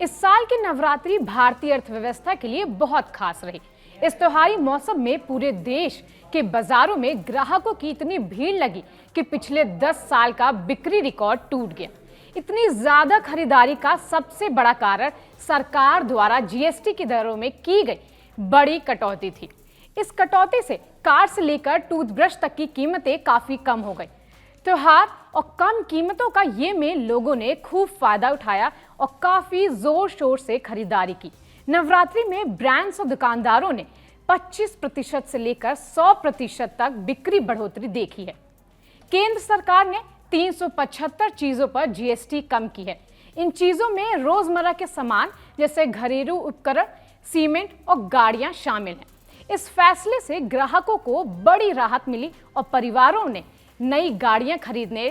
इस साल की नवरात्रि भारतीय अर्थव्यवस्था के लिए बहुत खास रही। इस त्योहारी मौसम में पूरे देश के बाजारों में ग्राहकों की इतनी भीड़ लगी कि पिछले 10 साल का बिक्री रिकॉर्ड टूट गया। इतनी ज्यादा खरीदारी का सबसे बड़ा कारण सरकार द्वारा जीएसटी की दरों में की गई बड़ी कटौती थी। इस कटौती से कार से लेकर टूथब्रश तक की कीमतें काफी कम हो गई। त्योहार और कम कीमतों का ये में लोगों ने खूब फायदा उठाया और काफी जोर शोर से खरीदारी की। नवरात्रि में ब्रांड्स और दुकानदारों ने 25% से लेकर 100% तक बिक्री बढ़ोतरी देखी है। केंद्र सरकार ने 375 चीजों पर जीएसटी कम की है। इन चीजों में रोजमर्रा के सामान जैसे घरेलू उपकरण, सीमेंट और गाड़ियां शामिल हैं। इस फैसले से ग्राहकों को बड़ी राहत मिली और परिवारों ने नई गाड़ियां खरीदने,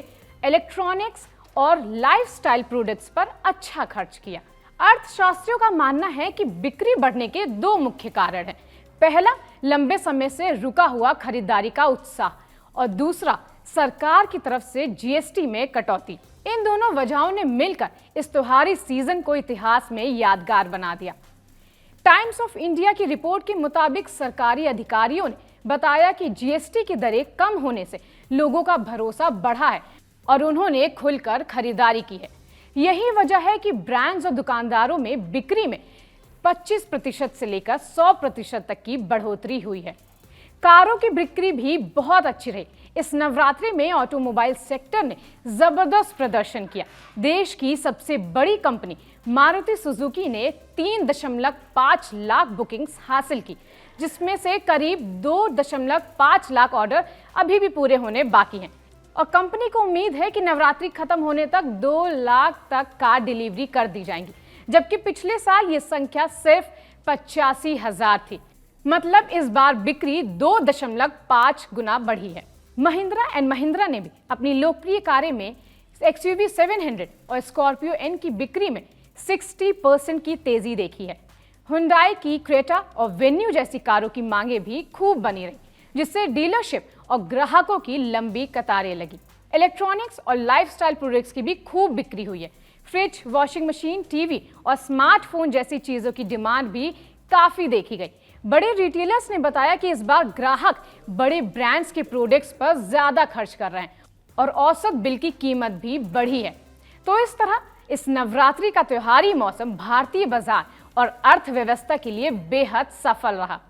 इलेक्ट्रॉनिक्स और लाइफस्टाइल प्रोडक्ट्स पर अच्छा खर्च किया। अर्थशास्त्रियों का मानना है कि बिक्री बढ़ने के दो मुख्य कारण हैं। पहला, लंबे समय से रुका हुआ खरीदारी का उत्साह और दूसरा, सरकार की तरफ से जीएसटी में कटौती। इन दोनों वजहों ने मिलकर इस त्योहारी सीजन को इतिहास में यादगार बना दिया। टाइम्स ऑफ इंडिया की रिपोर्ट के मुताबिक सरकारी अधिकारियों ने बताया कि जीएसटी की दरें कम होने से लोगों का भरोसा बढ़ा है और उन्होंने खुलकर खरीदारी की है। यही वजह है कि ब्रांड्स और दुकानदारों में बिक्री में 25% से लेकर 100% तक की बढ़ोतरी हुई है। कारों की बिक्री भी बहुत अच्छी रही। इस नवरात्रि में ऑटोमोबाइल सेक्टर ने जबरदस्त प्रदर्शन किया। देश की सबसे बड़ी कंपनी मारुति सुजुकी ने 3.5 लाख बुकिंग्स हासिल की, जिसमें से करीब 2.5 लाख ऑर्डर अभी भी पूरे होने बाकी हैं और कंपनी को उम्मीद है कि नवरात्रि खत्म होने तक 2 लाख तक कार डिलीवरी कर दी जाएंगी, जबकि पिछले साल ये संख्या सिर्फ 85,000 थी। मतलब इस बार बिक्री 2.5 गुना बढ़ी है। महिंद्रा एंड महिंद्रा ने भी अपनी लोकप्रिय कारें में XUV 700 और स्कॉर्पियो एन की बिक्री में 60% की तेजी देखी है। हुंडई की क्रेटा और वेन्यू जैसी कारों की मांगे भी खूब बनी रही, जिससे डीलरशिप और ग्राहकों की लंबी कतारें लगी। इलेक्ट्रॉनिक्स और लाइफस्टाइल प्रोडक्ट्स की भी खूब बिक्री हुई है। फ्रिज, वॉशिंग मशीन, टीवी और स्मार्टफोन जैसी चीजों की डिमांड भी काफी देखी गई। बड़े रिटेलर्स ने बताया कि इस बार ग्राहक बड़े ब्रांड्स के प्रोडक्ट्स पर ज्यादा खर्च कर रहे हैं और औसत बिल की कीमत भी बढ़ी है। तो इस तरह इस नवरात्रि का त्योहारी मौसम भारतीय बाजार और अर्थव्यवस्था के लिए बेहद सफल रहा।